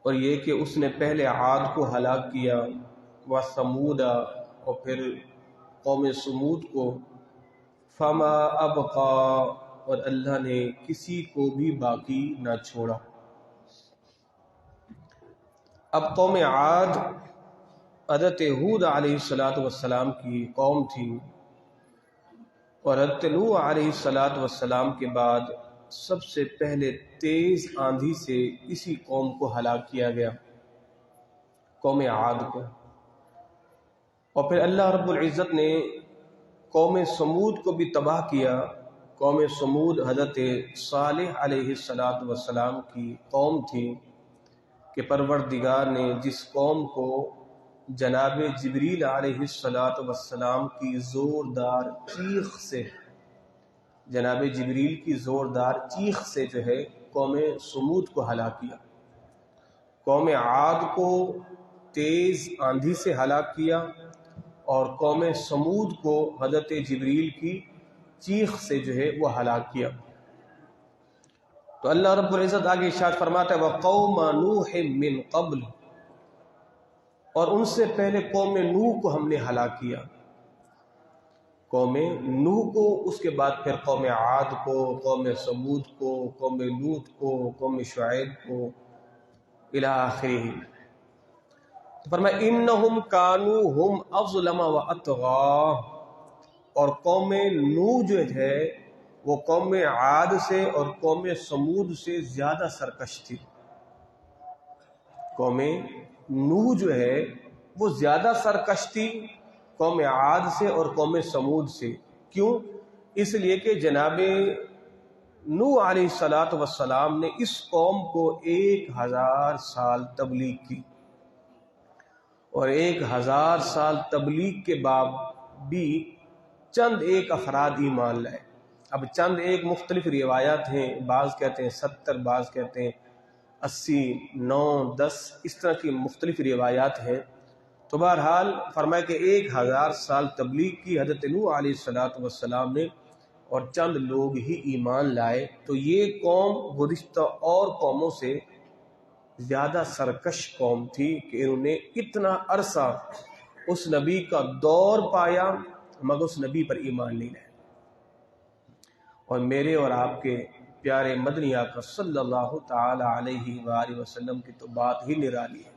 اور یہ کہ اس نے پہلے عاد کو ہلاک کیا، و ثمودا، اور پھر قوم سمود کو، فما ابقا، اور اللہ نے کسی کو بھی باقی نہ چھوڑا۔ اب قوم عاد حضرت ہود علیہ السلام کی قوم تھی، اور حضرت نوح علیہ السلام کے بعد سب سے پہلے تیز آندھی سے اسی قوم کو ہلاک کیا گیا، قوم عاد کو۔ اور پھر اللہ رب العزت نے قوم سمود کو بھی تباہ کیا۔ قوم سمود حضرت صالح علیہ السلام کی قوم تھی کہ پروردگار نے جس قوم کو جناب جبریل علیہ السلام کی زوردار چیخ سے، جناب جبریل کی زوردار چیخ سے جو ہے قوم سمود کو ہلاک کیا، قوم عاد کو تیز آندھی سے ہلاک کیا، اور قوم سمود کو حضرت جبریل کی چیخ سے جو ہے وہ ہلاک کیا۔ تو اللہ رب العزت آگے ارشاد فرماتا ہے وَقَوْمَ نُوحٍ مِّن قَبْلُ، اور ان سے پہلے قوم نوح کو ہم نے ہلاک کیا، قوم نوح کو، اس کے بعد پھر قوم عاد کو، قوم سمود کو، قوم لوط کو، قوم شعیب کو، الی آخرہ۔ تو فرمایا انہم کانوا ہم اظلم واطغی، اور قوم نوح جو ہے وہ قوم عاد سے اور قوم سمود سے زیادہ سرکش تھی۔ قوم نوح جو ہے وہ زیادہ سرکش تھی قوم عاد سے اور قوم سمود سے۔ کیوں؟ اس لیے کہ جناب نوح علیہ السلام نے اس قوم کو 1000 سال تبلیغ کی، اور 1000 سال تبلیغ کے بعد بھی چند ایک افراد ایمان لائے۔ اب چند ایک مختلف روایات ہیں، بعض کہتے ہیں 70، بعض کہتے ہیں 80، 9، 10، اس طرح کی مختلف روایات ہیں۔ تو بہرحال فرمایا کہ 1000 سال تبلیغ کی حضرت نوح علیہ السلام نے، اور چند لوگ ہی ایمان لائے۔ تو یہ قوم گزشتہ اور قوموں سے زیادہ سرکش قوم تھی کہ انہوں نے اتنا عرصہ اس نبی کا دور پایا مگر اس نبی پر ایمان نہیں لائے۔ اور میرے اور آپ کے پیارے مدنی آقا صلی اللہ تعالی علیہ وآلہ وسلم کی تو بات ہی نرالی ہے۔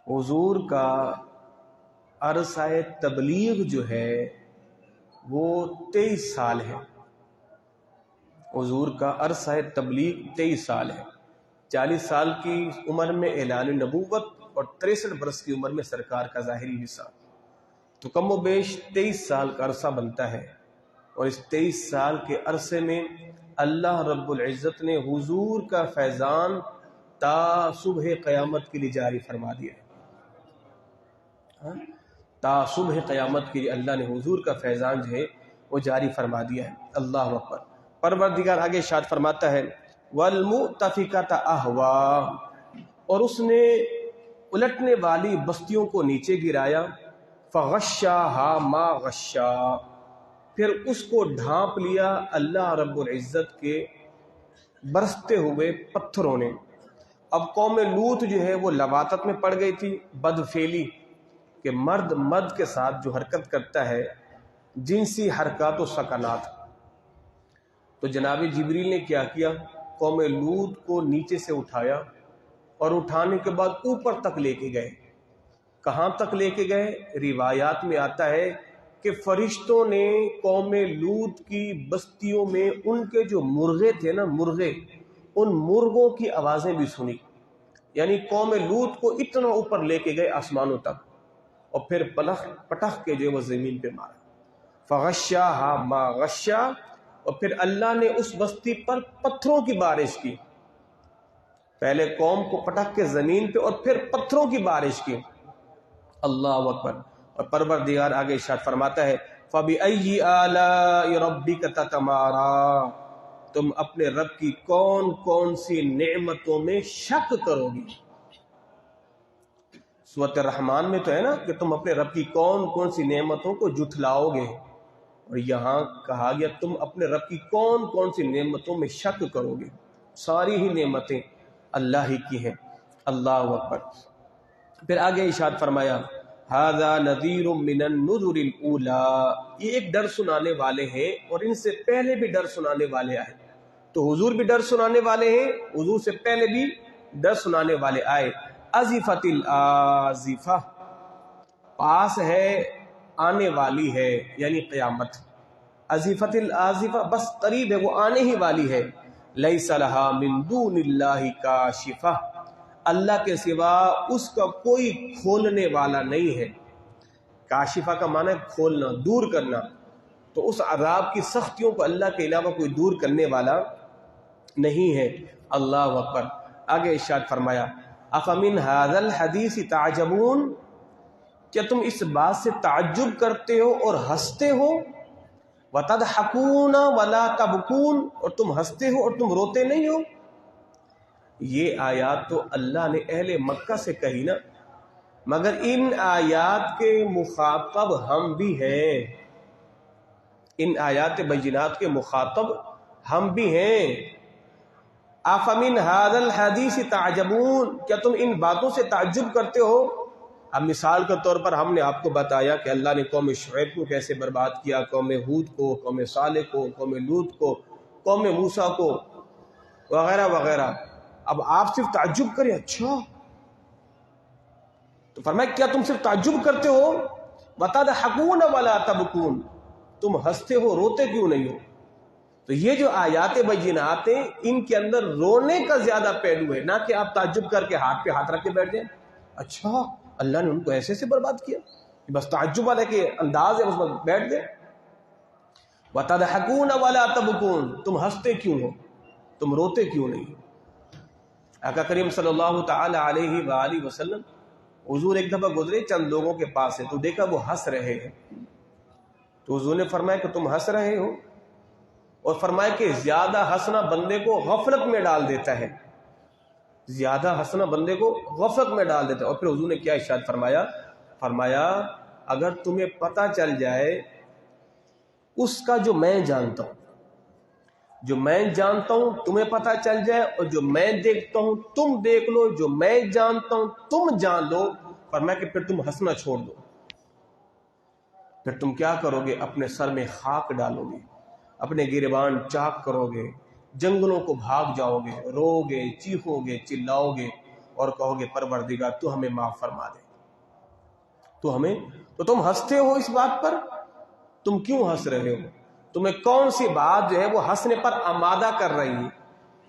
حضور کا عرصہ تبلیغ جو ہے وہ 23 سال ہے، حضور کا عرصہ تبلیغ 23 سال ہے۔ 40 سال کی عمر میں اعلان نبوت اور 63 برس کی عمر میں سرکار کا ظاہری وصال، تو کم و بیش 23 سال کا عرصہ بنتا ہے۔ اور اس 23 سال کے عرصے میں اللہ رب العزت نے حضور کا فیضان تا صبح قیامت کے لیے جاری فرما دیا ہے۔ تا صبح قیامت کے لیے اللہ نے حضور کا فیضان جو ہے وہ جاری فرما دیا ہے۔ اللہ اکبر۔ پروردگار آگے ارشاد فرماتا ہے وَالْمُؤْتَفِكَةَ أَهْوَىٰ، اور اس نے الٹنے والی بستیوں کو نیچے گرایا، فَغَشَّاهَا مَا غَشَّا، پھر اس کو ڈھانپ لیا اللہ رب العزت کے برستے ہوئے پتھروں نے۔ اب قوم لوط جو ہے وہ لواطت میں پڑ گئی تھی، بدفعلی، کہ مرد مرد کے ساتھ جو حرکت کرتا ہے، جنسی حرکات و سکنات۔ تو جناب جبریل نے کیا کیا، قوم لوط کو نیچے سے اٹھایا، اور اٹھانے کے بعد اوپر تک لے کے گئے۔ کہاں تک لے کے گئے؟ روایات میں آتا ہے کہ فرشتوں نے قوم لوط کی بستیوں میں ان کے جو مرغے تھے نا، مرغے، ان مرغوں کی آوازیں بھی سنی۔ یعنی قوم لوط کو اتنا اوپر لے کے گئے آسمانوں تک، اور پھر پٹخ کے جو وہ زمین پہ مارا، فغشاها ما غشا، اور پھر اللہ نے اس بستی پر پتھروں کی بارش کی۔ پہلے قوم کو پٹخ کے زمین پہ اور پھر پتھروں کی بارش کی۔ اللہ اکبر۔ اور پروردگار آگے ارشاد فرماتا ہے فَبِأَيِّ آلَاءِ رَبِّكَ تَتَمَارَىٰ، تم اپنے رب کی کون کون سی نعمتوں میں شک کرو گی۔ سورۃ الرحمن میں تو ہے نا کہ تم اپنے رب کی کون کون سی نعمتوں کو جھٹلاؤ گے، اور یہاں کہا گیا تم اپنے رب کی کون کون سی نعمتوں میں شک کرو گے۔ ساری ہی نعمتیں اللہ ہی کی ہیں۔ اللہ اکبر۔ پھر آگے ارشاد فرمایا ھذا نذیر من النذر الاولی، یہ ایک ڈر سنانے والے ہیں اور ان سے پہلے بھی ڈر سنانے والے آئے۔ تو حضور بھی ڈر سنانے والے ہیں، حضور سے پہلے بھی ڈر سنانے والے آئے۔ ازفت الازفہ، پاس ہے آنے والی ہے یعنی قیامت۔ ازفت الازفہ، بس قریب ہے، وہ آنے ہی والی ہے۔ لیس لہا من دون اللہ کاشفہ، اللہ کے سوا اس کا کوئی کھولنے والا نہیں ہے۔ کاشفہ کا معنی ہے کھولنا، دور کرنا، تو اس عذاب کی سختیوں کو اللہ کے علاوہ کوئی دور کرنے والا نہیں ہے۔ اللہ اکبر۔ آگے ارشاد فرمایا افمن ھذا الحدیث تعجبون، کیا تم اس بات سے تعجب کرتے ہو اور ہنستے ہو؟ وتضحکون ولا تبکون، اور تم ہنستے ہو اور تم روتے نہیں ہو۔ یہ آیات تو اللہ نے اہل مکہ سے کہی نا، مگر ان آیات کے مخاطب ہم بھی ہیں، ان آیات بینات کے مخاطب ہم بھی ہیں۔ افمن ھذا الحدیث تعجبون، کیا تم ان باتوں سے تعجب کرتے ہو؟ اب مثال کے طور پر ہم نے آپ کو بتایا کہ اللہ نے قوم شعیب کو کیسے برباد کیا، قوم ہود کو، قوم صالح کو، قوم لوط کو، قوم موسیٰ کو، وغیرہ وغیرہ۔ اب آپ صرف تعجب کریں، اچھا، تو فرمایا کیا تم صرف تعجب کرتے ہو؟ وتضحکون ولا تبکون، تم ہنستے ہو روتے کیوں نہیں ہو؟ تو یہ جو آیات بینات ہیں ان کے اندر رونے کا زیادہ پہلو ہے، نہ کہ آپ تعجب کر کے ہاتھ پہ ہاتھ رکھ کے بیٹھ جائیں، اچھا اللہ نے ان کو ایسے سے برباد کیا، بس تعجب والے کے انداز ہے، اس میں بیٹھ گئے۔ وتضحکون ولا تبکون، تم ہنستے کیوں ہو، تم روتے کیوں نہیں؟ آقا کریم صلی اللہ تعالی علیہ وآلہ وسلم حضور ایک دفعہ گزرے چند لوگوں کے پاس سے، تو دیکھا وہ ہنس رہے ہیں، تو حضور نے فرمایا کہ تم ہنس رہے ہو، اور فرمایا کہ زیادہ ہنسنا بندے کو غفلت میں ڈال دیتا ہے، زیادہ ہنسنا بندے کو غفلت میں ڈال دیتا ہے۔ اور پھر حضور نے کیا ارشاد فرمایا؟ فرمایا اگر تمہیں پتہ چل جائے اس کا جو میں جانتا ہوں، جو میں جانتا ہوں تمہیں پتہ چل جائے، اور جو میں دیکھتا ہوں تم دیکھ لو، جو میں جانتا ہوں تم جان لو، فرمایا کہ پھر تم ہنسنا چھوڑ دو، پھر تم کیا کرو گے؟ اپنے سر میں خاک ڈالو گے، اپنے گریبان چاک کرو گے، جنگلوں کو بھاگ جاؤ گے، رو گے، چیخو گے، چلاؤ گے، اور کہو گے پروردگار تو ہمیں معاف فرما دے، تو تم ہنستے ہو اس بات پر، تم کیوں ہنس رہے ہو؟ تمہیں کون سی بات جو ہے وہ ہنسنے پر آمادہ کر رہی ہے؟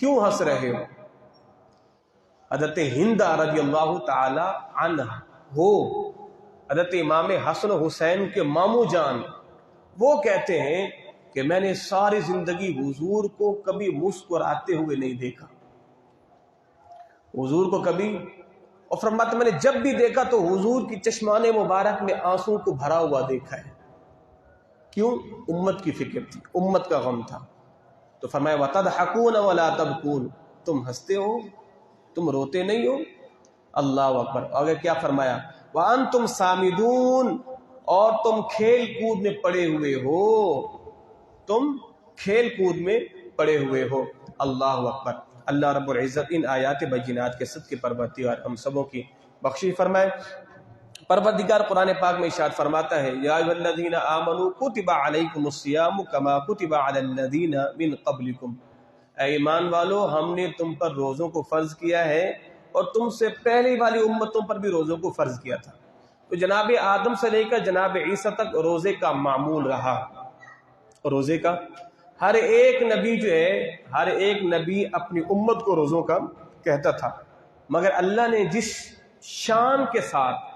کیوں ہنس رہے ہو؟ حضرت ہند رضی اللہ تعالی عنہ ہو، حضرت امام حسن حسین کے ماموں جان، وہ کہتے ہیں کہ میں نے ساری زندگی حضور کو کبھی مسکراتے ہوئے نہیں دیکھا، حضور کو کبھی، اور فرماتے میں نے جب بھی دیکھا تو حضور کی چشمان مبارک میں آنسوں کو بھرا ہوا دیکھا ہے۔ کیوں؟ امت کی فکر تھی، امت کا غم تھا۔ تو فرمایا وتضحکون ولا تبکون، تم ہنستے ہو تم روتے نہیں ہو۔ اللہ اکبر۔ آگے کیا فرمایا؟ وانتم سامدون، اور تم کھیل کود میں پڑے ہوئے ہو، تم کھیل کود میں پڑے ہوئے ہو۔ اللہ اکبر۔ اللہ رب العزت ان آیات بینات کے صدقے پروردگار ہم سبوں کی بخشش فرمائے۔ پروردگار قرآن پاک میں ارشاد فرماتا ہے یا ایھا الذین آمنوا کتب علیکم الصیام کما کتب علی الذین من قبلکم، اے ایمان والو ہم نے تم پر روزوں کو فرض کیا ہے اور تم سے پہلے والی امتوں پر بھی روزوں کو فرض کیا تھا۔ تو جناب آدم سے لے کر جناب عیسیٰ تک روزے کا معمول رہا، روزے کا ہر ایک نبی جو ہے، ہر ایک نبی اپنی امت کو روزوں کا کہتا تھا، مگر اللہ نے جس شان کے ساتھ،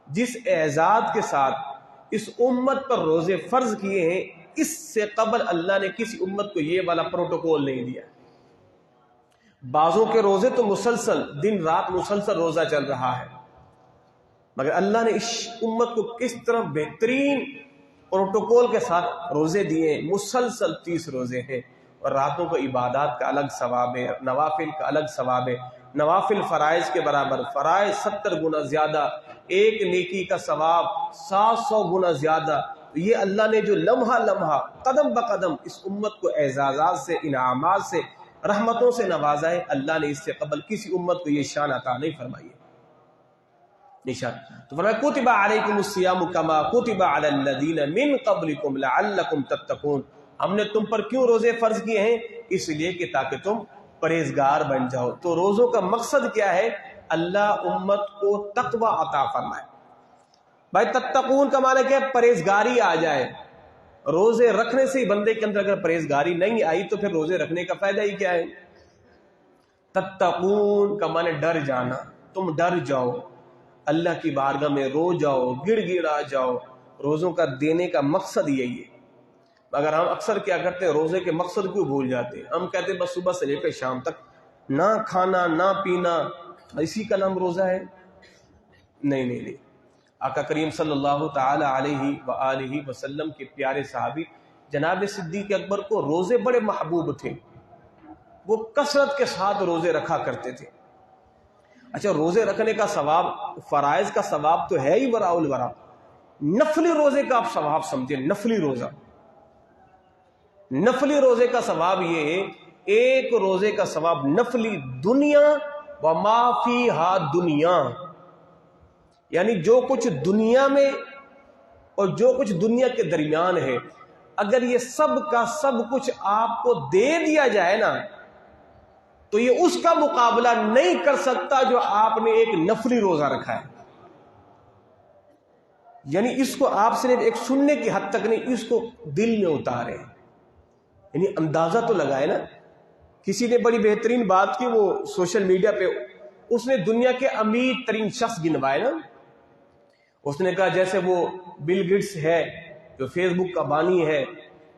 جس اعزاز کے ساتھ اس امت پر روزے فرض کیے ہیں، اس سے قبل اللہ نے کسی امت کو یہ والا پروٹوکول نہیں دیا۔ بعضوں کے روزے تو مسلسل دن رات مسلسل روزہ چل رہا ہے، مگر اللہ نے اس امت کو کس طرح بہترین پروٹوکول کے ساتھ روزے دیے، مسلسل 30 روزے ہیں، اور راتوں کو عبادات کا الگ ثواب ہے، نوافل کا الگ ثواب ہے، نوافل فرائض کے برابر، فرائض 70 گنا زیادہ، ایک نیکی کا ثواب 700 گنا زیادہ۔ یہ اللہ نے جو لمحہ لمحہ قدم بقدم اس امت کو اعزازات سے، انعامات سے رحمتوں سے نوازا ہے، اللہ نے اس سے قبل کسی امت کو یہ شان عطا نہیں فرمائی ہے۔ نشان تو فرمایا کتب علیکم الصیام کما کتب علی الذین من قبلکم لعلکم تتقون، ہم نے تم پر کیوں روزے فرض کیے ہیں؟ اس لیے کہ تاکہ تم پرہیزگار بن جاؤ۔ تو روزوں کا مقصد کیا ہے؟ اللہ امت کو تقوی عطا فرمائے۔ بھائی تتقون کا معنی کیا ہے؟ پرہیزگاری آ جائے۔ روزے رکھنے سے ہی بندے کے اندر اگر پرہیزگاری نہیں آئی تو پھر روزے رکھنے کا فائدہ ہی کیا ہے؟ تتقون کا معنی ڈر جانا، تم ڈر جاؤ، اللہ کی بارگاہ میں رو جاؤ، گڑ گڑا جاؤ۔ روزوں کا دینے کا مقصد یہی ہے۔ مگر ہم اکثر کیا کرتے ہیں، روزے کے مقصد کیوں بھول جاتے ہیں؟ ہم کہتے ہیں بس صبح سے لے کر شام تک نہ کھانا نہ پینا، اسی کا نام روزہ ہے؟ نہیں نہیں نہیں۔ آقا کریم صلی اللہ تعالی علیہ وآلہ وسلم کے پیارے صحابی جناب صدیق اکبر کو روزے بڑے محبوب تھے، وہ کثرت کے ساتھ روزے رکھا کرتے تھے۔ اچھا، روزے رکھنے کا ثواب، فرائض کا ثواب تو ہے ہی وراء الورا، نفلی روزے کا آپ ثواب سمجھیں۔ نفلی روزہ، نفلی روزے کا ثواب یہ ہے، ایک روزے کا ثواب نفلی دنیا و ما فیہا دنیا، یعنی جو کچھ دنیا میں اور جو کچھ دنیا کے درمیان ہے، اگر یہ سب کا سب کچھ آپ کو دے دیا جائے نا تو یہ اس کا مقابلہ نہیں کر سکتا جو آپ نے ایک نفلی روزہ رکھا ہے۔ یعنی اس کو آپ صرف ایک سننے کی حد تک نہیں، اس کو دل میں اتارے، یعنی اندازہ تو لگائے نا۔ کسی نے بڑی بہترین بات کی، وہ سوشل میڈیا پہ اس نے دنیا کے امیر ترین شخص گنوائے نا۔ اس نے کہا جیسے وہ بل گیٹس ہے جو فیس بک کا بانی ہے،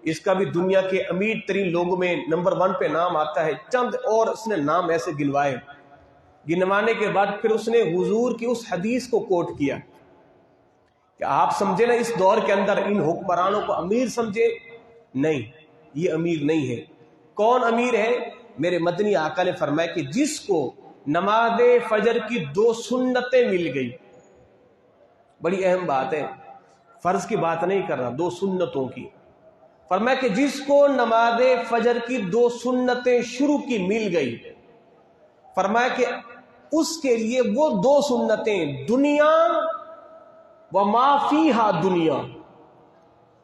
اس کا بھی دنیا کے امیر ترین لوگوں میں نمبر 1 پہ نام آتا ہے، چند اور اس نے نام ایسے گنوائے۔ گنوانے کے بعد پھر اس نے حضور کی اس حدیث کو کوٹ کیا کہ آپ سمجھے نا اس دور کے اندر ان حکمرانوں کو امیر سمجھے، نہیں، یہ امیر نہیں ہے۔ کون امیر ہے؟ میرے مدنی آقا نے فرمایا کہ جس کو نماز فجر کی 2 سنتیں مل گئی، بڑی اہم بات ہے، فرض کی بات نہیں کر رہا، 2 سنتوں کی۔ فرمایا کہ جس کو نماز فجر کی 2 سنتیں شروع کی مل گئی، فرمایا کہ اس کے لیے وہ 2 سنتیں دنیا و ما فیہا دنیا،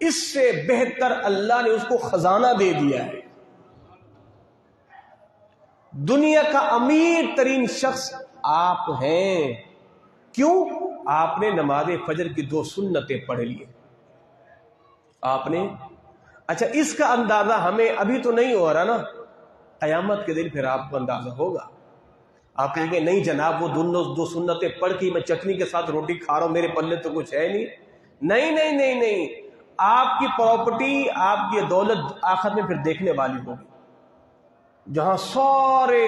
اس سے بہتر اللہ نے اس کو خزانہ دے دیا ہے۔ دنیا کا امیر ترین شخص آپ ہیں، کیوں؟ آپ نے نماز فجر کی 2 سنتیں پڑھ لی آپ نے۔ اچھا، اس کا اندازہ ہمیں ابھی تو نہیں ہو رہا نا، قیامت کے دن پھر آپ کو اندازہ ہوگا۔ آپ کہیں گے نہیں جناب، وہ 2 سنتیں پڑھ کے میں چٹنی کے ساتھ روٹی کھا رہا ہوں، میرے پلے تو کچھ ہے نہیں۔ نہیں نہیں نہیں نہیں، آپ کی پراپرٹی، آپ کی دولت آخر میں پھر دیکھنے والی ہوگی، جہاں سارے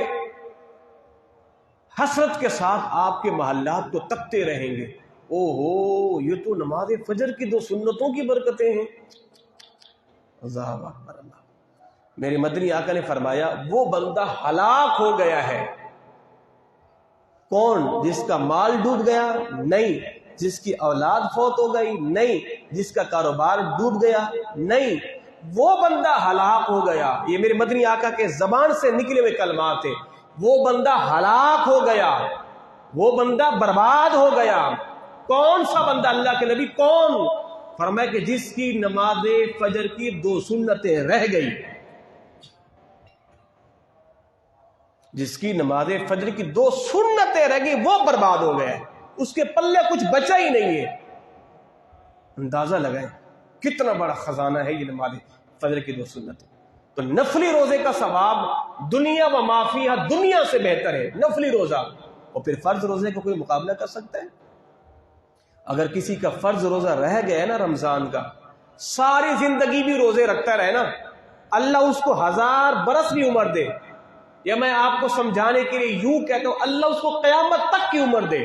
حسرت کے ساتھ آپ کے محلات کو تکتے رہیں گے، او ہو یہ تو نماز فجر کی 2 سنتوں کی برکتیں ہیں۔ اللہ اکبر اللہ۔ میرے مدنی آقا نے فرمایا وہ بندہ ہلاک ہو گیا ہے۔ کون؟ جس کا مال ڈوب گیا؟ نہیں۔ جس کی اولاد فوت ہو گئی؟ نہیں۔ جس کا کاروبار ڈوب گیا؟ نہیں۔ وہ بندہ ہلاک ہو گیا۔ یہ میرے مدنی آقا کے زبان سے نکلے ہوئے کلمات ہیں۔ وہ بندہ ہلاک ہو گیا، وہ بندہ برباد ہو گیا۔ کون سا بندہ؟ اللہ کے نبی کون؟ فرمایا کہ جس کی نماز فجر کی 2 سنتیں رہ گئی، جس کی نماز فجر کی 2 سنتیں رہ گئی وہ برباد ہو گیا، اس کے پلے کچھ بچا ہی نہیں ہے۔ اندازہ لگائیں کتنا بڑا خزانہ ہے یہ نماز فجر کی 2 سنتیں۔ تو نفلی روزے کا ثواب دنیا و ما فیہا دنیا سے بہتر ہے، نفلی روزہ۔ اور پھر فرض روزے کو کوئی مقابلہ کر سکتا ہے؟ اگر کسی کا فرض روزہ رہ گیا نا رمضان کا، ساری زندگی بھی روزے رکھتا رہے نا، اللہ اس کو 1000 برس بھی عمر دے، یا میں آپ کو سمجھانے کے لیے یوں کہتا ہوں اللہ اس کو قیامت تک کی عمر دے،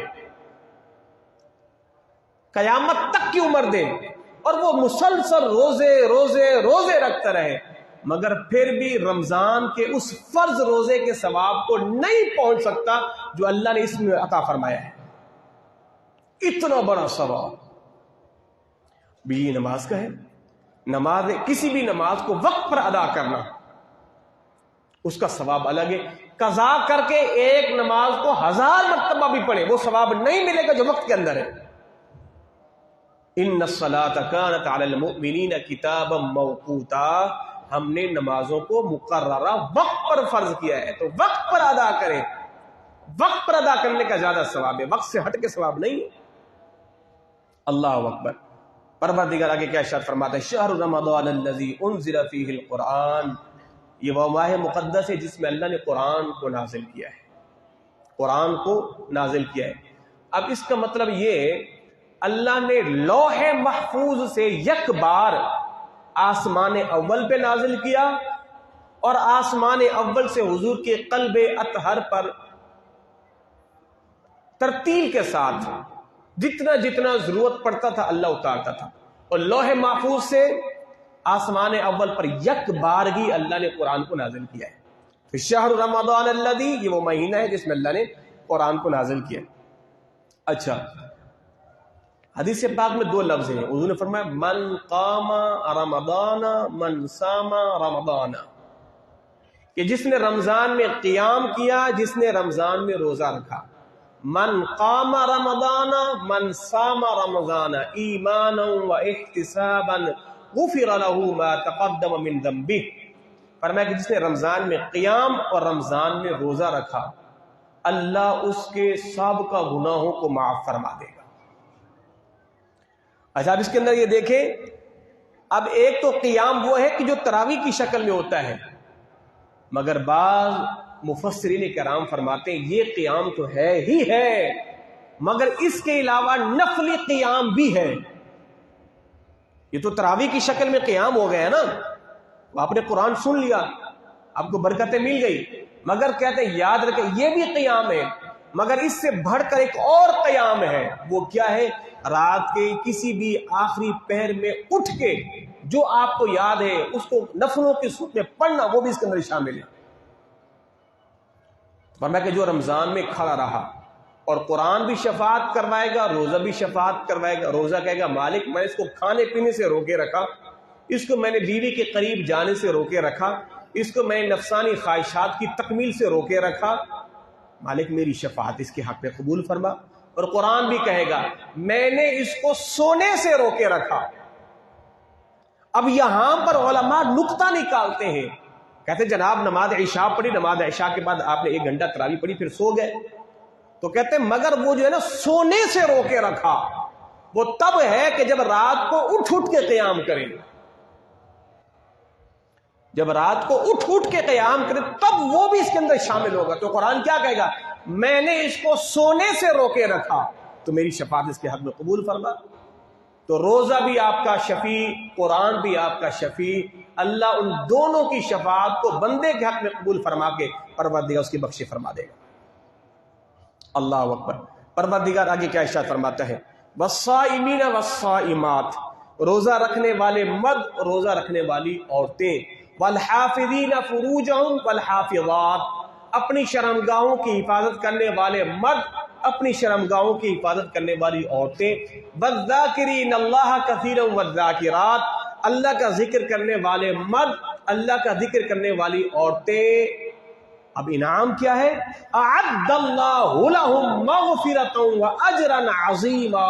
قیامت تک کی عمر دے، اور وہ مسلسل روزے روزے روزے رکھتا رہے، مگر پھر بھی رمضان کے اس فرض روزے کے ثواب کو نہیں پہنچ سکتا جو اللہ نے اس میں عطا فرمایا ہے۔ اتنا بڑا ثواب بھی یہ نماز کا ہے۔ نماز، کسی بھی نماز کو وقت پر ادا کرنا، اس کا ثواب الگ ہے. قضا کر کے ایک نماز کو 1000 مرتبہ بھی پڑھے وہ ثواب نہیں ملے گا جو وقت کے اندر ہے. ان الصلاۃ کانت علی المؤمنین کتابا موقوتا، ہم نے نمازوں کو مقررہ وقت پر فرض کیا ہے، تو وقت پر ادا کریں. وقت پر ادا کرنے کا زیادہ ثواب ہے، وقت سے ہٹ کے ثواب نہیں ہے. اللہ اکبر. پروردگار آگے کیا ارشاد فرماتا ہے؟ شہر رمضان الذی انزل فیہ القرآن، یہ وہ ماہ مقدس ہے جس میں اللہ نے قرآن کو نازل کیا ہے. قرآن کو نازل کیا ہے. اب اس کا مطلب یہ، اللہ نے لوح محفوظ سے یک بار آسمان اول پہ نازل کیا اور آسمان اول سے حضور کے قلب اطہر پر ترتیل کے ساتھ جتنا جتنا ضرورت پڑتا تھا اللہ اتارتا تھا. اور لوح محفوظ سے آسمان اول پر یک بارگی اللہ نے قرآن کو نازل کیا ہے. تو شہر رمضان الذی، یہ وہ مہینہ ہے جس میں اللہ نے قرآن کو نازل کیا. اچھا، حدیث پاک میں 2 لفظ ہیں. حضور نے فرمایا من قام رمضان من صام رمضان، کہ جس نے رمضان میں قیام کیا، جس نے رمضان میں روزہ رکھا. من قام رمضان من صام رمضان ایمانا و احتسابا غفر له ما تقدم من ذنبه. فرمایا کہ جس نے رمضان میں قیام اور رمضان میں روزہ رکھا، اللہ اس کے سابقہ گناہوں کو معاف فرما دے گا. اچھا، اب اس کے اندر یہ دیکھیں، اب ایک تو قیام وہ ہے کہ جو تراویح کی شکل میں ہوتا ہے، مگر بعض مفسرین کرام فرماتے ہیں یہ قیام تو ہے ہی ہے، مگر اس کے علاوہ نفلی قیام بھی ہے. یہ تو تراویح کی شکل میں قیام ہو گیا ہے نا، آپ نے قرآن سن لیا، آپ کو برکتیں مل گئی، مگر کہتے ہیں یاد رکھیں یہ بھی قیام ہے، مگر اس سے بڑھ کر ایک اور قیام ہے. وہ کیا ہے؟ رات کے کسی بھی آخری پہر میں اٹھ کے جو آپ کو یاد ہے اس کو نفلوں کی صورت میں پڑھنا، وہ بھی اس کے اندر شامل ہے. فرمایا کہ جو رمضان میں کھڑا رہا اور قرآن بھی شفاعت کروائے گا، روزہ بھی شفاعت کروائے گا. روزہ کہے گا مالک میں اس کو کھانے پینے سے روکے رکھا، اس کو میں نے بیوی کے قریب جانے سے روکے رکھا، اس کو میں نے نفسانی خواہشات کی تکمیل سے روکے رکھا، مالک میری شفاعت اس کے حق میں قبول فرما. اور قرآن بھی کہے گا میں نے اس کو سونے سے روکے رکھا. اب یہاں پر علماء نقطہ نکالتے ہیں، کہتے ہیں جناب نماز عشاء پڑھی، نماز عشاء کے بعد آپ نے 1 گھنٹہ تراویح پڑھی پھر سو گئے، تو کہتے ہیں مگر وہ جو ہے نا سونے سے روکے رکھا وہ تب ہے کہ جب رات کو اٹھ کے قیام کریں. جب رات کو اٹھ کے قیام کریں تب وہ بھی اس کے اندر شامل ہوگا. تو قرآن کیا کہے گا؟ میں نے اس کو سونے سے روکے رکھا تو میری شفاعت اس کے حق میں قبول فرما. تو روزہ بھی آپ کا شفیع، قرآن بھی آپ کا شفیع. اللہ ان دونوں کی شفاعت کو بندے کے حق میں قبول فرما کے پروردگار اس کی بخشی فرما دے گا. اللہ اکبر. پروردگار آگے کیا ارشاد فرماتا ہے؟ والصائمین والصائمات، روزہ رکھنے والے مرد، روزہ رکھنے والی عورتیں، والحافظین فروجہم والحافظات، اپنی شرمگاہوں کی حفاظت کرنے والے مرد، اپنی شرمگاہوں کی حفاظت کرنے والی عورتیں، والذاکرین اللہ کثیرا والذاکرات، اللہ کا ذکر کرنے والے مرد، اللہ کا ذکر کرنے والی عورتیں. اب انعام کیا ہے؟ اعد اللہ لہم مغفرۃ واجرا عظیما.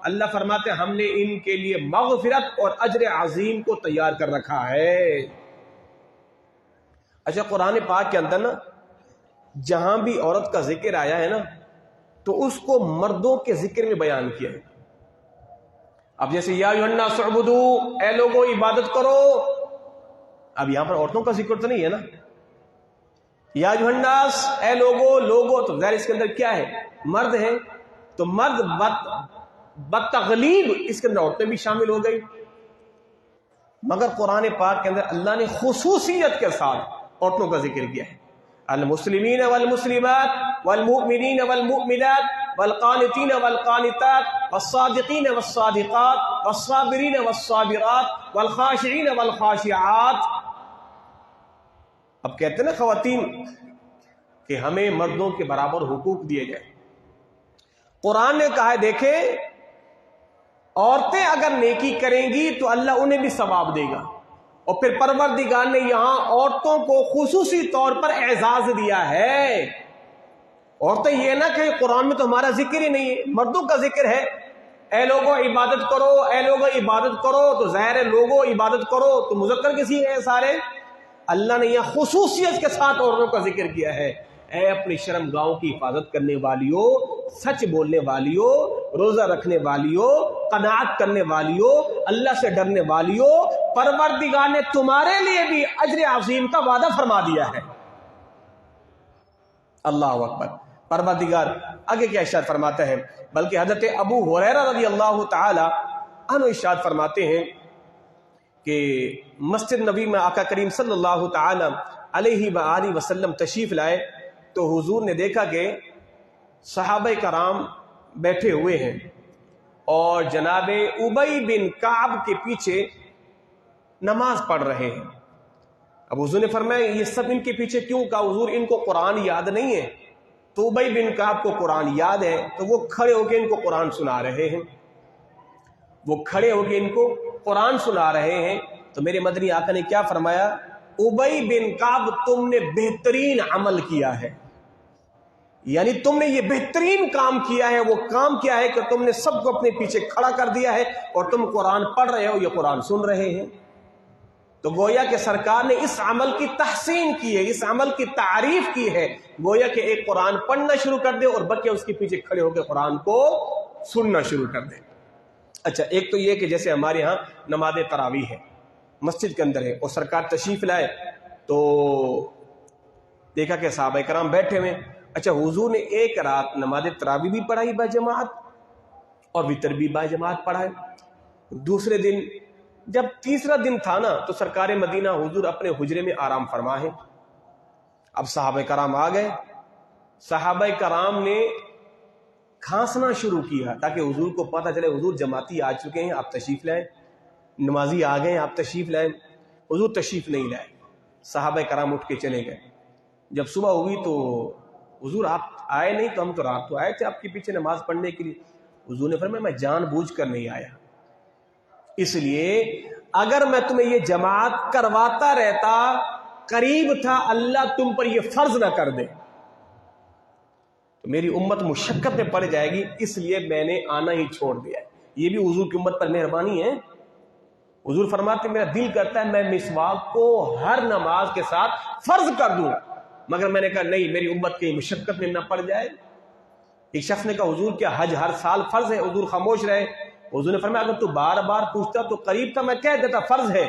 اللہ فرماتے ہیں ہم نے ان کے لیے مغفرت اور اجر عظیم کو تیار کر رکھا ہے. اچھا، قرآن پاک کے اندر نا جہاں بھی عورت کا ذکر آیا ہے نا تو اس کو مردوں کے ذکر میں بیان کیا ہے. اب جیسے یا ایھا الناس اعبدوا، اے لوگوں عبادت کرو. اب یہاں پر عورتوں کا ذکر تو نہیں ہے نا. یا ایھا الناس، اے لوگوں تو ظاہر اس کے اندر کیا ہے؟ مرد ہے، تو مرد بتغلیب اس کے اندر عورتیں بھی شامل ہو گئی. مگر قرآن پاک کے اندر اللہ نے خصوصیت کے ساتھ عورتوں کا ذکر کیا ہے. المسلمین والمسلمات والمؤمنین والمؤمنات والقانتین والقانتات والصادقین والصادقات والصابرین والصابرات والخاشعین والخاشعات. اب کہتے ہیں نا خواتین کہ ہمیں مردوں کے برابر حقوق دیے جائیں. قرآن نے کہا ہے دیکھیں عورتیں اگر نیکی کریں گی تو اللہ انہیں بھی ثواب دے گا، اور پھر پروردگار نے یہاں عورتوں کو خصوصی طور پر اعزاز دیا ہے. عورتیں یہ نہ کہ قرآن میں تو ہمارا ذکر ہی نہیں ہے، مردوں کا ذکر ہے. اے لوگوں عبادت کرو، اے لوگوں عبادت کرو، تو ظاہر ہے لوگوں عبادت کرو تو مذکر کسی ہے سارے. اللہ نے یہاں خصوصیت کے ساتھ عورتوں کا ذکر کیا ہے. اے اپنی شرم گاہوں کی حفاظت کرنے والیوں، سچ بولنے والیوں، روزہ رکھنے والیوں، قناعت کرنے والیوں، اللہ سے ڈرنے والیوں، پروردگار نے تمہارے لیے بھی اجر عظیم کا وعدہ فرما دیا ہے. اللہ اکبر. پروردگار آگے کیا ارشاد فرماتا ہے؟ بلکہ حضرت ابو ہریرہ رضی اللہ تعالی عنہ ارشاد فرماتے ہیں کہ مسجد نبی میں آقا کریم صلی اللہ تعالی علیہ وآلہ وسلم تشریف لائے تو حضور نے دیکھا کہ صحابہ کرام بیٹھے ہوئے ہیں اور جناب ابی بن کعب کے پیچھے نماز پڑھ رہے ہیں. اب حضور نے فرمایا یہ سب ان کے پیچھے کیوں؟ کہا حضور ان کو قرآن یاد نہیں ہے. تو ابی بن کعب کو قرآن یاد ہے تو وہ کھڑے ہو کے ان کو قرآن سنا رہے ہیں. وہ کھڑے ہو کے ان کو قرآن سنا رہے ہیں. تو میرے مدنی آقا نے کیا فرمایا؟ ابی بن کعب تم نے بہترین عمل کیا ہے، یعنی تم نے یہ بہترین کام کیا ہے. وہ کام کیا ہے کہ تم نے سب کو اپنے پیچھے کھڑا کر دیا ہے اور تم قرآن پڑھ رہے ہو، یہ قرآن سن رہے ہیں. تو گویا کہ سرکار نے اس عمل کی تحسین کی ہے، اس عمل کی تعریف کی ہے. گویا کہ ایک قرآن پڑھنا شروع کر دے اور بچے اس کے پیچھے کھڑے ہو کے قرآن کو سننا شروع کر دیں. اچھا، ایک تو یہ کہ جیسے ہمارے ہاں نماز تراویح ہے مسجد کے اندر ہے اور سرکار تشریف لائے تو دیکھا کہ صحابہ کرام بیٹھے ہوئے. اچھا، حضور نے ایک رات نماز تراویح بھی پڑھائی با جماعت اور وتر بھی با جماعت پڑھائے. دوسرے دن جب تیسرا دن تھا نا تو سرکار مدینہ حضور اپنے حجرے میں آرام فرما ہے. اب صحابہ کرام آ گئے. صحابہ کرام نے کھانسنا شروع کیا تاکہ حضور کو پتہ چلے حضور جماعتی آ چکے ہیں، آپ تشریف لائیں. نمازی آ گئے ہیں، آپ تشریف لائیں. حضور تشریف نہیں لائے. صحابہ کرام اٹھ کے چلے گئے. جب صبح ہوئی تو حضور آپ آئے نہیں. تو ہم تو رات تو آئے تھے آپ کے پیچھے نماز پڑھنے کے لیے. حضور نے فرمایا میں جان بوجھ کر نہیں آیا، اس لیے اگر میں تمہیں یہ جماعت کرواتا رہتا قریب تھا اللہ تم پر یہ فرض نہ کر دے تو میری امت مشقت میں پڑ جائے گی، اس لیے میں نے آنا ہی چھوڑ دیا. یہ بھی حضور کی امت پر مہربانی ہے. حضور فرماتے میرا دل کرتا ہے میں مسواک کو ہر نماز کے ساتھ فرض کر دوں، مگر میں نے کہا نہیں، میری امت کی مشقت میں نہ پڑ جائے. ایک شخص نے کہا حضور کیا حج ہر سال فرض ہے؟ حضور خاموش رہے. حضور نے فرمایا اگر تو بار بار پوچھتا تو قریب تھا میں کہہ دیتا فرض ہے.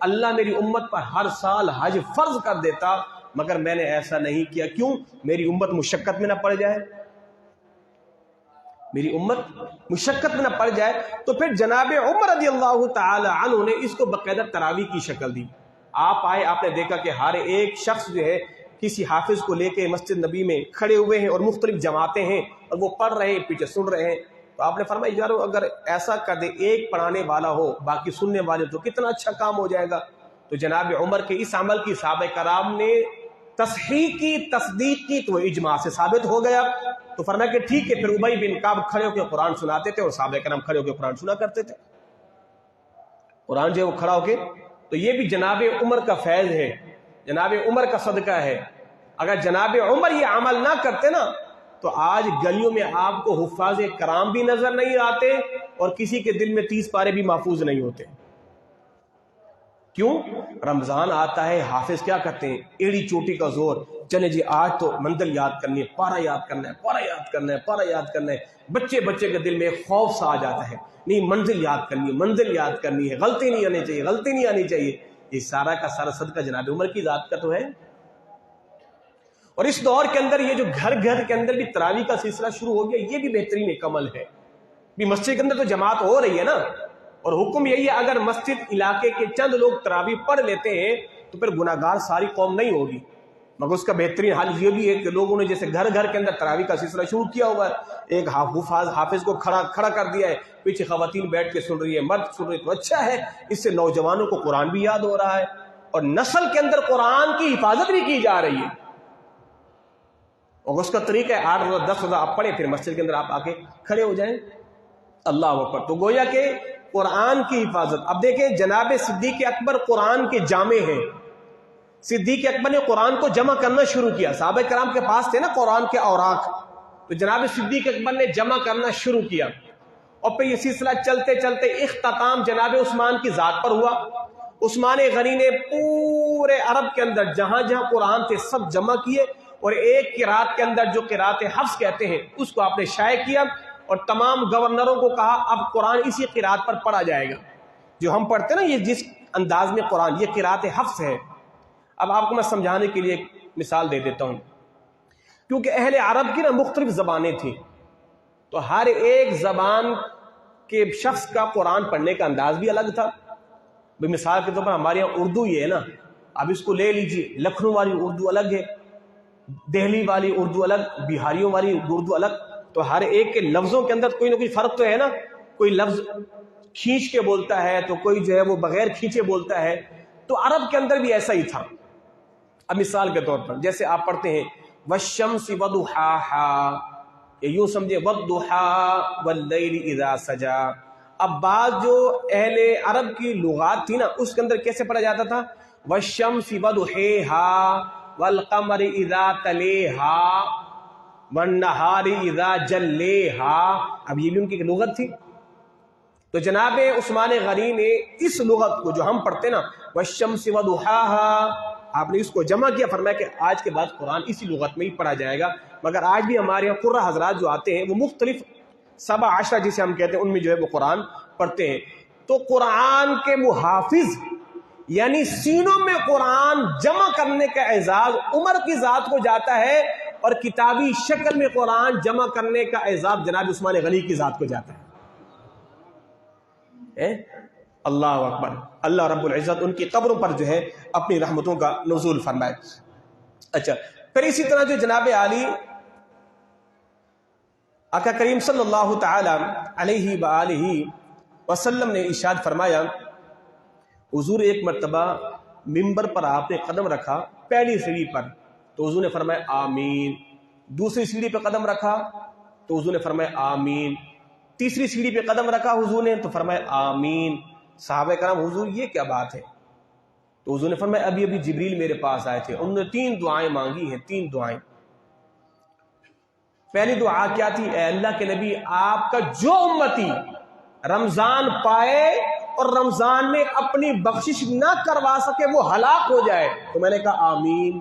اللہ میری امت پر ہر سال حج فرض کر دیتا، مگر میں نے ایسا نہیں کیا. کیوں؟ میری امت مشقت میں نہ پڑ جائے. میری امت مشقت میں نہ پڑ جائے. تو پھر جناب عمر رضی اللہ تعالی عنہ نے اس کو باقاعدہ تراویح کی شکل دی. آپ آئے، آپ نے دیکھا کہ ہر ایک شخص جو ہے کسی حافظ کو لے کے مسجد نبی میں کھڑے ہوئے ہیں اور مختلف جماعتیں ہیں اور وہ پڑھ رہے ہیں، پیچھے سن رہے ہیں. تو آپ نے فرمایا یارو اگر ایسا کر دے ایک پڑھانے والا ہو باقی سننے والے تو کتنا اچھا کام ہو جائے گا. تو جناب عمر کے اس عمل کی صحابہ کرام نے تصحیح کی، تصدیق کی، تو وہ اجماع سے ثابت ہو گیا. تو فرمایا کہ ٹھیک ہے. پھر ابی بن کعب کھڑے ہو کے قرآن سناتے تھے اور صحابہ کرام کھڑے ہو کے قرآن سنا کرتے تھے. قرآن جو ہے وہ کھڑا ہو کے، تو یہ بھی جناب عمر کا فیض ہے، جناب عمر کا صدقہ ہے. اگر جناب عمر یہ عمل نہ کرتے نا تو آج گلیوں میں آپ کو حفاظ کرام بھی نظر نہیں آتے اور کسی کے دل میں 30 پارے بھی محفوظ نہیں ہوتے. کیوں؟ رمضان آتا ہے، حافظ کیا کرتے ہیں؟ ایڑی چوٹی کا زور، چلے جی آج تو منزل یاد کرنی ہے، پارا یاد کرنا ہے، پارا یاد کرنا ہے، پارا یاد کرنا ہے. بچے کے دل میں ایک خوف سا آ جاتا ہے، نہیں منزل یاد کرنی ہے، منزل یاد کرنی ہے، غلطی نہیں آنی چاہیے، غلطی نہیں آنی چاہیے. یہ سارا کا سارا صدقہ جناب عمر کی ذات کا تو ہے. اور اس دور کے اندر یہ جو گھر کے اندر بھی تراویح کا سلسلہ شروع ہو گیا، یہ بھی بہترین ایک عمل ہے. بھی مسجد کے اندر تو جماعت ہو رہی ہے نا، اور حکم یہی ہے اگر مسجد علاقے کے چند لوگ تراویح پڑھ لیتے ہیں تو پھر گناہگار ساری قوم نہیں ہوگی. مگر اس کا بہترین حل یہ بھی ہے کہ لوگوں نے جیسے گھر کے اندر تراویح کا سلسلہ شروع کیا ہوا ہے، ایک حافظ کو کھڑا کر دیا ہے، پیچھے خواتین بیٹھ کے سن رہی ہے، مرد سن رہی ہے، تو اچھا ہے. اس سے نوجوانوں کو قرآن بھی یاد ہو رہا ہے اور نسل کے اندر قرآن کی حفاظت بھی کی جا رہی ہے. اور اس کا طریقہ ہے 8 روزہ 10 روزہ آپ پڑھیں، پھر مسجد کے اندر آپ آ کے کھڑے ہو جائیں. اللہ اکبر. تو گویا کہ قرآن کی حفاظت. اب دیکھیں جناب صدیق اکبر قرآن کے جامع ہیں. صدیق اکبر نے قرآن کو جمع کرنا شروع کیا. صحابہ کرام کے پاس تھے نا قرآن کے اوراق، تو جناب صدیق اکبر نے جمع کرنا شروع کیا، اور پھر یہ سلسلہ چلتے چلتے اختتام جناب عثمان کی ذات پر ہوا. عثمان غنی نے پورے عرب کے اندر جہاں جہاں قرآن تھے سب جمع کیے، اور ایک قرات کے اندر جو قرات حفظ کہتے ہیں اس کو آپ نے شائع کیا، اور تمام گورنروں کو کہا اب قرآن اسی قرات پر پڑھا جائے گا. جو ہم پڑھتے ہیں نا یہ جس انداز میں قرآن، یہ قرات حفظ ہے. اب آپ کو میں سمجھانے کے لیے ایک مثال دے دیتا ہوں. کیونکہ اہل عرب کی نا مختلف زبانیں تھیں، تو ہر ایک زبان کے شخص کا قرآن پڑھنے کا انداز بھی الگ تھا. مثال کے طور پر ہمارے یہاں اردو یہ ہے نا، اب اس کو لے لیجیے، لکھنؤ والی اردو الگ ہے، دہلی والی اردو الگ، بہاریوں والی اردو الگ. تو ہر ایک کے لفظوں کے اندر کوئی نہ کوئی فرق تو ہے نا. کوئی لفظ کھینچ کے بولتا ہے تو کوئی جو ہے وہ بغیر کھینچے بولتا ہے. تو عرب کے اندر بھی ایسا ہی تھا. اب مثال کے طور پر جیسے آپ پڑھتے ہیں والشمس وضحاها، یا یوں سمجھے والضحى واللیل اذا سجا. اب بعض جو اہل عرب کی لغات تھی نا اس کے اندر کیسے پڑھا جاتا تھا؟ والشمس وضحیها والقمر اذا تلیها والنہار اذا جلیها. اب یہ بھی ان کی لغت تھی. تو جناب عثمان غنی نے اس لغت کو جو ہم پڑھتے نا والشمس وضحاها، آپ نے اس کو جمع کیا، فرمایا کہ آج کے بعد قرآن اسی لغت میں ہی پڑھا جائے گا. مگر آج بھی ہمارے یہاں قرہ حضرات جو آتے ہیں وہ مختلف 17 جسے ہم کہتے ہیں ان میں جو ہے وہ قرآن پڑھتے ہیں. تو قرآن کے محافظ یعنی سینوں میں قرآن جمع کرنے کا اعزاز عمر کی ذات کو جاتا ہے، اور کتابی شکل میں قرآن جمع کرنے کا اعزاز جناب عثمان غنی کی ذات کو جاتا ہے. اللہ اکبر. اللہ رب العزت ان کی قبروں پر جو ہے اپنی رحمتوں کا نزول فرمائے. اچھا، پھر اسی طرح جو جناب عالی آقا کریم صلی اللہ تعالی علیہ وآلہ وسلم نے ارشاد فرمایا، حضور ایک مرتبہ منبر پر آپ نے قدم رکھا پہلی سیڑھی پر، تو حضور نے فرمایا آمین. دوسری سیڑھی پہ قدم رکھا تو حضور نے فرمایا آمین. تیسری سیڑھی پہ قدم رکھا حضور نے تو فرمایا آمین. صحابہ کرام حضور یہ کیا بات ہے؟ تو حضور نے فرمایا ابھی ابھی جبریل میرے پاس آئے تھے، انہوں نے 3 دعائیں مانگی ہیں، 3 دعائیں. پہلی دعا کیا تھی؟ اے اللہ کے نبی آپ کا جو امتی رمضان پائے اور رمضان میں اپنی بخشش نہ کروا سکے وہ ہلاک ہو جائے. تو میں نے کہا آمین.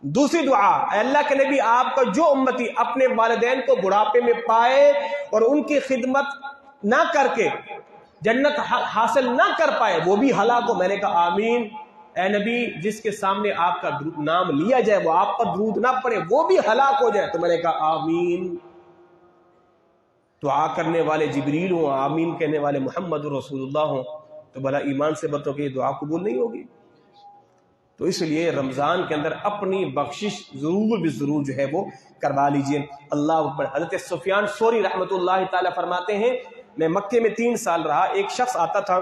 دوسری دعا، اے اللہ کے نبی آپ کا جو امتی اپنے والدین کو بڑھاپے میں پائے اور ان کی خدمت نہ کر کے جنت حاصل نہ کر پائے وہ بھی ہلاک ہو. میں نے کہا آمین. اے نبی جس کے سامنے آپ کا نام لیا جائے وہ آپ پر درود نہ پڑے وہ بھی ہلاک ہو جائے. تو میں نے کہا آمین. دعا کرنے والے جبریل ہوں، آمین کہنے والے محمد رسول اللہ ہوں، تو بھلا ایمان سے بتو کہ یہ دعا قبول نہیں ہوگی؟ تو اس لیے رمضان کے اندر اپنی بخشش ضرور بھی ضرور جو ہے وہ کروا لیجئے. اللہ اکبر. حضرت سفیان ثوری رحمۃ اللہ تعالی فرماتے ہیں میں مکے میں 3 سال رہا. ایک شخص آتا تھا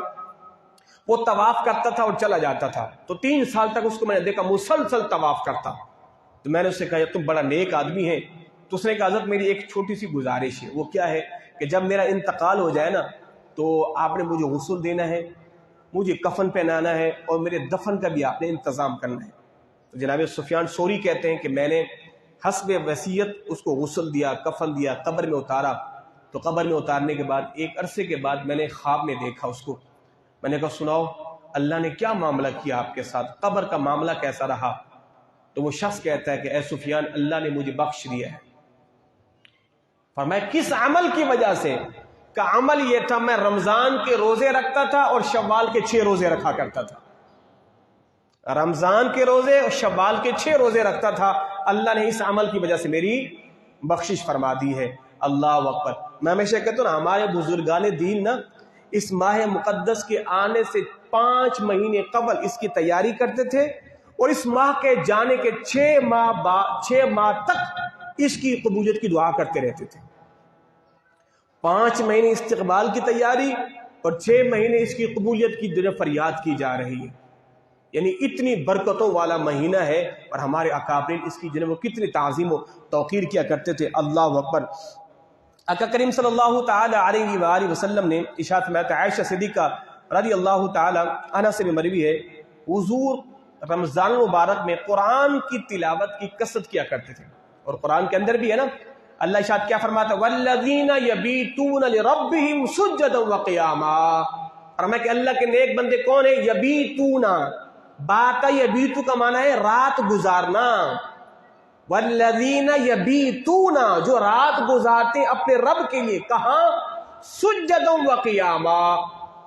وہ طواف کرتا تھا اور چلا جاتا تھا، تو 3 سال تک اس کو میں نے دیکھا مسلسل طواف کرتا. تو میں نے اس سے کہا تم بڑا نیک آدمی ہے. تو اس نے کہا حضرت میری ایک چھوٹی سی گزارش ہے. وہ کیا ہے کہ جب میرا انتقال ہو جائے نا تو آپ نے مجھے غسل دینا ہے، مجھے کفن پہنانا ہے، اور میرے دفن کا بھی آپ نے انتظام کرنا ہے. تو جناب سفیان ثوری کہتے ہیں کہ میں نے حسب وصیت اس کو غسل دیا، کفن دیا، قبر میں اتارا. تو قبر میں اتارنے کے بعد ایک عرصے کے بعد میں نے خواب میں دیکھا اس کو. میں نے کہا سناؤ اللہ نے کیا معاملہ کیا آپ کے ساتھ، قبر کا معاملہ کیسا رہا؟ تو وہ شخص کہتا ہے کہ اے سفیان اللہ نے مجھے بخش دیا ہے. فرمایا کس عمل کی وجہ سے؟ کا عمل یہ تھا میں رمضان کے روزے رکھتا تھا اور شوال کے 6 روزے رکھا کرتا تھا. رمضان کے روزے اور شوال کے 6 روزے رکھتا تھا. اللہ نے اس عمل کی وجہ سے میری بخشش فرما دی ہے. اللہ اکبر. میں ہمیشہ کہتا ہوں نا ہمارے بزرگان دین نا اس ماہ مقدس کے آنے سے 5 مہینے قبل اس کی تیاری کرتے تھے، اور اس ماہ کے جانے کے 6 ماہ تک اس کی قبولیت کی دعا کرتے رہتے تھے. 5 مہینے استقبال کی تیاری اور 6 مہینے اس کی قبولیت کی جو فریاد کی جا رہی ہے. یعنی اتنی برکتوں والا مہینہ ہے، اور ہمارے اکابرین اس کی جو وہ کتنی تعظیم و توقیر کیا کرتے تھے. اللہ اکبر. آقا کریم صلی اللہ تعالی علیہ وآلہ وسلم نے ارشاد فرمایا، عائشہ صدیقہ رضی اللہ تعالی عنہ سے بھی مروی ہے، حضور رمضان المبارک میں قرآن کی تلاوت کی کثرت کیا کرتے تھے. اور قرآن کے اندر بھی ہے نا، اللہ ارشاد کیا فرماتا ہے، والذین یبیتون لربہم سجدا وقیاما. فرمایا کہ اللہ کے نیک بندے کون ہیں؟ یبیتون، باتا یبیتو کا معنی ہے رات گزارنا. والذین یبیتون، جو رات گزارتے ہیں اپنے رب کے لیے. کہاں؟ سجدا وقیاما،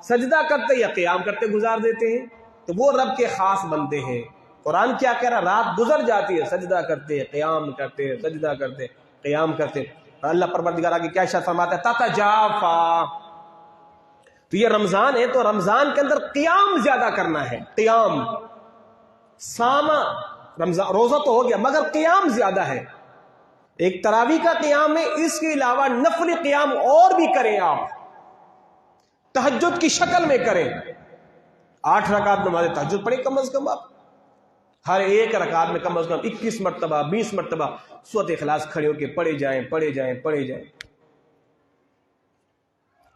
سجدہ کرتے یا قیام کرتے گزار دیتے ہیں. تو وہ رب کے خاص بندے ہیں. قرآن کیا کہہ رہا؟ رات گزر جاتی ہے، سجدہ کرتے، قیام کرتے، سجدہ کرتے، قیام کرتے. اللہ پروردگار آگے کیا ارشاد فرماتا ہے، تتجافا. تو یہ رمضان ہے، تو رمضان کے اندر قیام زیادہ کرنا ہے. قیام سامہ، رمضان روزہ تو ہو گیا مگر قیام زیادہ ہے. ایک تراویح کا قیام ہے، اس کے علاوہ نفل قیام اور بھی کریں. آپ تہجد کی شکل میں کریں. 8 رکعت نماز تہجد پڑھیں کم از کم. آپ ہر ایک رکعت میں کم از کم 21 مرتبہ 20 مرتبہ سورۃ اخلاص کھڑے ہو کے پڑھے جائیں پڑھے جائیں پڑھے جائیں.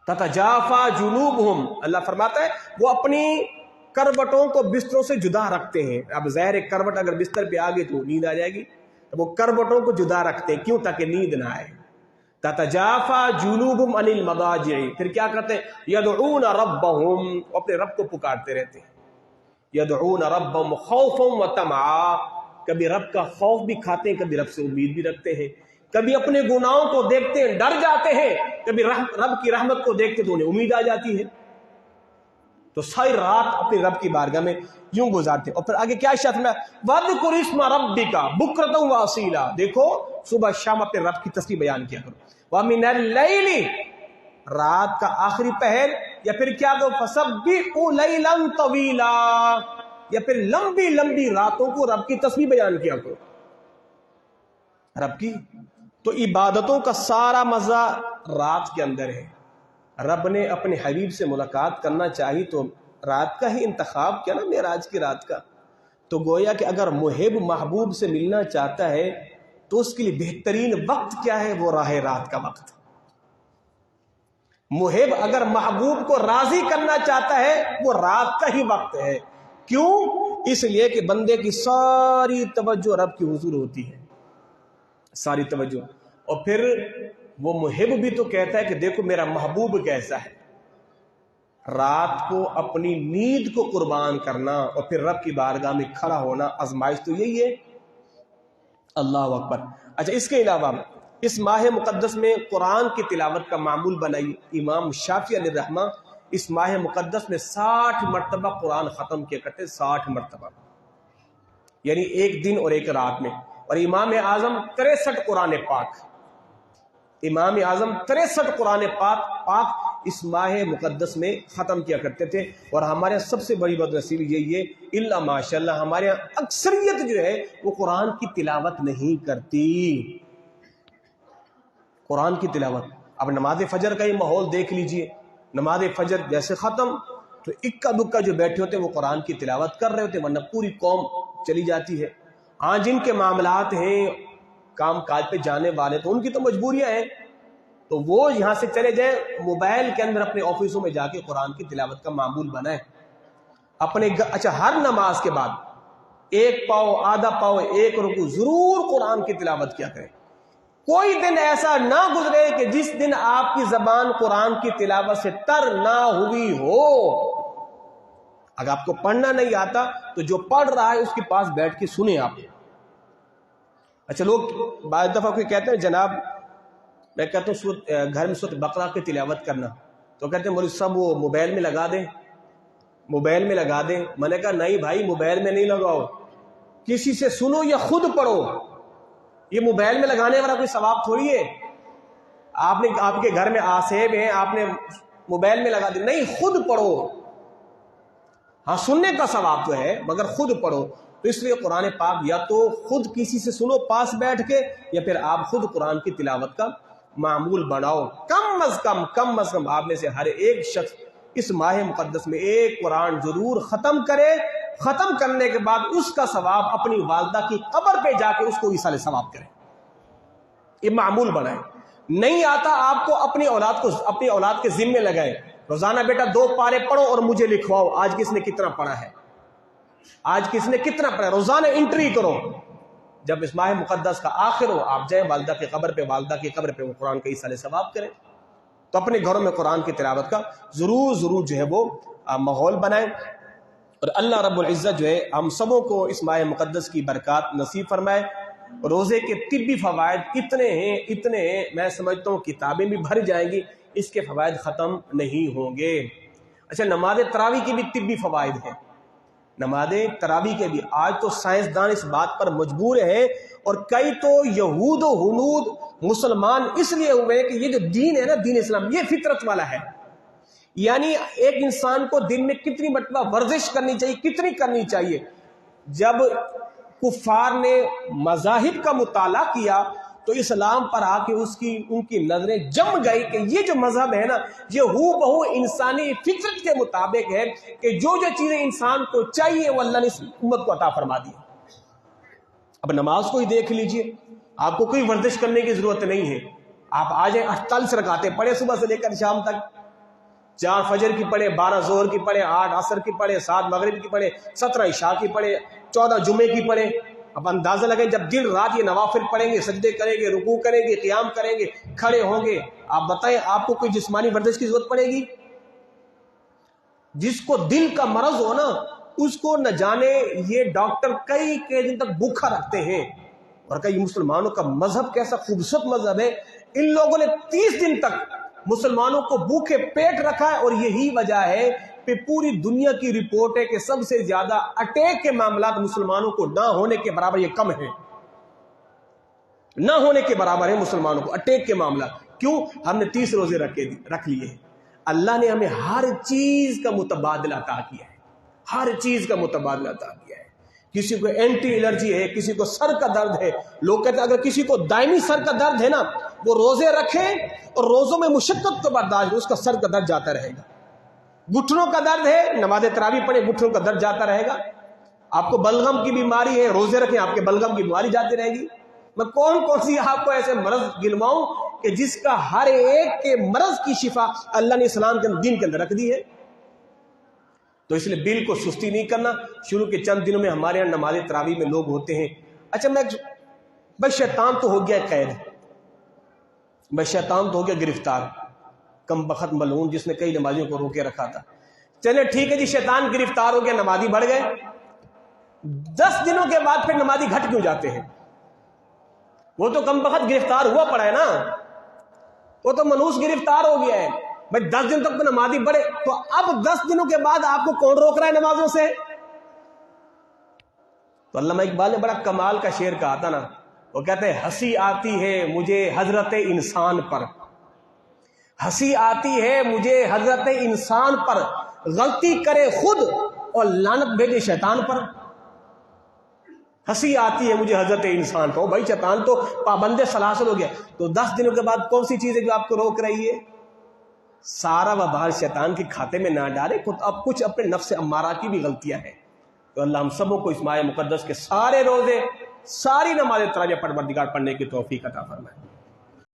تتجافا جنوبہم، اللہ فرماتا ہے وہ اپنی کروٹوں کو بستروں سے جدا رکھتے ہیں. اب ظاہر ہے کروٹ اگر بستر پہ آ گئی تو نیند آ جائے گی، تو وہ کروٹوں کو جدا رکھتے ہیں. کیوں؟ تاکہ نیند نہ آئے. تتجافا جنوبہم عن المضاجع. پھر کیا کرتے ہیں؟ یدعون ربہم، اپنے رب کو پکارتے رہتے ہیں. یدعون ربہم خوفا وطمعا، کبھی رب کا خوف بھی کھاتے ہیں، کبھی رب سے امید بھی رکھتے ہیں. کبھی اپنے گناہوں کو دیکھتے ہیں ڈر جاتے ہیں، کبھی رب کی رحمت کو دیکھتے تو انہیں امید آ جاتی ہے. تو ساری رات اپنے رب کی بارگاہ میں یوں گزارتے. اور پھر آگے کیا ارشاد ہے، وَاذْكُرِ اسْمَ رَبِّكَ بُكْرَةً وَأَصِيلًا. دیکھو صبح شام اپنے رب کی تسبیح بیان کیا کرو. وَمِنَ اللَّيْلِ، رات کا آخری پہر، یا پھر کیا دو فَسَبِّحْهُ لَيْلًا طَوِيلًا، یا پھر لمبی لمبی راتوں کو رب کی تسبیح بیان کیا کرو. رب کی تو عبادتوں کا سارا مزہ رات کے اندر ہے. رب نے اپنے حبیب سے ملاقات کرنا چاہی تو رات کا ہی انتخاب کیا نا، معراج کی رات کا. تو گویا کہ اگر محب محبوب سے ملنا چاہتا ہے تو اس کے لیے بہترین وقت کیا ہے؟ وہ راہ رات کا وقت. محب اگر محبوب کو راضی کرنا چاہتا ہے وہ رات کا ہی وقت ہے. کیوں؟ اس لیے کہ بندے کی ساری توجہ رب کی حضور ہوتی ہے، ساری توجہ. اور پھر وہ محب بھی تو کہتا ہے کہ دیکھو میرا محبوب کیسا ہے. رات کو اپنی نیند کو قربان کرنا اور پھر رب کی بارگاہ میں کھڑا ہونا، آزمائش تو یہی ہے. اللہ اکبر. اچھا، اس کے علاوہ اس ماہ مقدس میں قرآن کی تلاوت کا معمول بنائی. امام شافعی علیہ الرحمہ اس ماہ مقدس میں 60 مرتبہ قرآن ختم کیا کرتے. 60 مرتبہ، یعنی ایک دن اور ایک رات میں. اور امام اعظم 63 قرآن پاک، امام اعظم 63 قرآن پاک اس ماہ مقدس میں ختم کیا کرتے تھے. اور ہمارے سب سے بڑی بد نصیبی یہی ہے، الا ماشاء اللہ ہمارے یہاں اکثریت جو ہے وہ قرآن کی تلاوت نہیں کرتی. قرآن کی تلاوت، اب نماز فجر کا ہی ماحول دیکھ لیجئے. نماز فجر جیسے ختم تو اکا دکا جو بیٹھے ہوتے ہیں وہ قرآن کی تلاوت کر رہے ہوتے ہیں، ورنہ پوری قوم چلی جاتی ہے. ہاں جن کے معاملات ہیں، کام کاج پہ جانے والے، تو ان کی تو مجبوریاں ہیں، تو وہ یہاں سے چلے جائیں، موبائل کے اندر اپنے آفسوں میں جا کے قرآن کی تلاوت کا معمول بنائیں اپنے. اچھا، ہر نماز کے بعد ایک پاؤ آدھا پاؤ ایک رکوع ضرور قرآن کی تلاوت کیا کریں. کوئی دن ایسا نہ گزرے کہ جس دن آپ کی زبان قرآن کی تلاوت سے تر نہ ہوئی ہو. اگر آپ کو پڑھنا نہیں آتا تو جو پڑھ رہا ہے اس کے پاس بیٹھ کے سنیں آپ. اچھا، لوگ بعض دفعہ کوئی کہتے ہیں جناب میں کہتا ہوں گھر میں سورۃ بقرہ کی تلاوت کرنا، تو کہتے ہیں مولوی صاحب وہ موبائل میں لگا دیں، موبائل میں لگا دیں. میں نے کہا نہیں بھائی، موبائل میں نہیں لگاؤ، کسی سے سنو یا خود پڑھو. یہ موبائل میں لگانے والا کوئی ثواب تھوڑی ہے. آپ کے گھر میں آسیب ہیں، آپ نے موبائل میں لگا دی، نہیں، خود پڑھو. ہاں سننے کا ثواب تو ہے مگر خود پڑھو. تو اس لیے قرآن پاک یا تو خود کسی سے سنو پاس بیٹھ کے، یا پھر آپ خود قرآن کی تلاوت کا معمول بناؤ. کم از کم آپ میں سے ہر ایک شخص اس ماہ مقدس میں ایک قرآن ضرور ختم کرے. ختم کرنے کے بعد اس کا ثواب اپنی والدہ کی قبر پہ جا کے اس کو ایصال ثواب کرے. یہ معمول بنائے. نہیں آتا آپ کو اپنی اولاد کے ذمے لگائیں، روزانہ بیٹا 2 پارے پڑھو اور مجھے لکھواؤ آج کس نے کتنا پڑھا ہے، آج کس نے کتنا پڑھا ہے، روزانہ انٹری کرو۔ جب اس ماہ مقدس کا آخر ہو آپ جائیں والدہ کی قبر پہ وہ قرآن کا ایصال ثواب کریں۔ تو اپنے گھروں میں قرآن کی تلاوت کا ضرور جو ہے وہ ماحول بنائیں، اور اللہ رب العزت جو ہے ہم سبوں کو اس ماہ مقدس کی برکات نصیب فرمائے۔ روزے کے طبی فوائد اتنے ہیں میں سمجھتا ہوں کتابیں بھی بھر جائیں گی، اس کے فوائد ختم نہیں ہوں گے۔ اچھا، نماز تراویح کی بھی طبی فوائد ہیں، نماز تراویح کے بھی آج تو سائنسدان اس بات پر مجبور ہیں، اور کئی تو یہود و ہنود مسلمان اس لیے ہوئے ہیں کہ یہ جو دین ہے نا، دین اسلام، یہ فطرت والا ہے، یعنی ایک انسان کو دن میں کتنی مرتبہ ورزش کرنی چاہیے، کتنی کرنی چاہیے۔ جب کفار نے مذاہب کا مطالعہ کیا تو اسلام پر آ کے ان کی نظریں جم گئی کہ یہ جو مذہب ہے نا، یہ ہو بہو انسانی فطرت کے مطابق ہے کہ جو چیزیں انسان کو چاہیے وہ اللہ نے اس امت کو عطا فرما دی۔ اب نماز کو ہی دیکھ لیجئے، آپ کو کوئی ورزش کرنے کی ضرورت نہیں ہے، آپ آ جائیں 48 رکعتیں پڑھیں صبح سے لے کر شام تک، 4 فجر کی پڑھیں، 12 ظہر کی پڑھیں، 8 عصر کی پڑھیں، 7 مغرب کی پڑھیں، 17 عشاء کی پڑھیں، 14 جمعے کی پڑھیں۔ اب اندازہ لگیں جب دن رات یہ نوافل پڑھیں گے، سجدے کریں گے، رکوع کریں گے، قیام کریں گے، کھڑے ہوں گے، آپ بتائیں آپ کو کوئی جسمانی ورزش کی ضرورت پڑے گی؟ جس کو دل کا مرض ہو نا، اس کو نہ جانے یہ ڈاکٹر کئی دن تک بھوکا رکھتے ہیں، اور کئی مسلمانوں کا مذہب کیسا خوبصورت مذہب ہے، ان لوگوں نے 30 دن تک مسلمانوں کو بھوکے پیٹ رکھا ہے، اور یہی وجہ ہے کہ پوری دنیا کی رپورٹ ہے کہ سب سے زیادہ اٹیک کے معاملات مسلمانوں کو نہ ہونے کے برابر یہ کم ہیں، نہ ہونے کے برابر ہے مسلمانوں کو اٹیک کے معاملات۔ کیوں؟ ہم نے 30 روزے رکھ لیے ہیں۔ اللہ نے ہمیں ہر چیز کا متبادل عطا کیا ہے، ہر چیز کا متبادل عطا کیا ہے۔ کسی کو اینٹی الرجی ہے، کسی کو سر کا درد ہے، لوگ کہتے ہیں اگر کسی کو دائمی سر کا درد ہے نا، وہ روزے رکھے اور روزوں میں مشقت کو برداشت، اس کا سر کا درد جاتا رہے گا۔ گھٹنوں کا درد ہے، نماز تراویح پڑھے، گھٹنوں کا درد جاتا رہے گا۔ آپ کو بلغم کی بیماری ہے، روزے رکھیں، آپ کے بلغم کی بیماری جاتی رہے گی۔ میں کون سی آپ کو ایسے مرض گنواؤں کہ جس کا ہر ایک کے مرض کی شفا اللہ نے اسلام کے دین کے اندر رکھ دی ہے؟ تو اس لیے بالکل سستی نہیں کرنا۔ شروع کے چند دنوں میں ہمارے یہاں نماز تراویح میں لوگ ہوتے ہیں، اچھا بھائی شیطان تو ہو گیا قید، بھائی شیطان تو ہو گیا گرفتار، کم بخت ملعون جس نے کئی نمازیوں کو روکے رکھا تھا۔ چلے ٹھیک ہے جی، شیطان گرفتار ہو گیا، نمازی بڑھ گئے، 10 دنوں کے بعد پھر نمازی گھٹ کیوں جاتے ہیں؟ وہ تو کم بخت گرفتار ہوا پڑا ہے نا، وہ تو منوس گرفتار ہو گیا ہے۔ بھائی 10 دن تک تو نمازی بڑھے، تو اب 10 دنوں کے بعد آپ کو کون روک رہا ہے نمازوں سے؟ تو علامہ اقبال نے بڑا کمال کا شعر کہا تھا نا، وہ کہتے ہیں ہنسی آتی ہے مجھے حضرت انسان پر، ہنسی آتی ہے مجھے حضرت انسان پر، غلطی کرے خود اور لعنت بھیجے شیطان پر۔ ہنسی آتی ہے مجھے حضرت انسان پر، بھائی شیطان تو پابند سلاسل ہو گیا، تو 10 دنوں کے بعد کون سی چیز ہے جو آپ کو روک رہی ہے؟ سارا وبال شیطان کے کھاتے میں نہ ڈالے، اب کچھ اپنے نفس امارہ کی بھی غلطیاں ہیں۔ تو اللہ ہم سبوں کو اس ماہ مقدس کے سارے روزے، ساری نماز تراویح پروردگار پڑھنے کی توفیق عطا فرمائے۔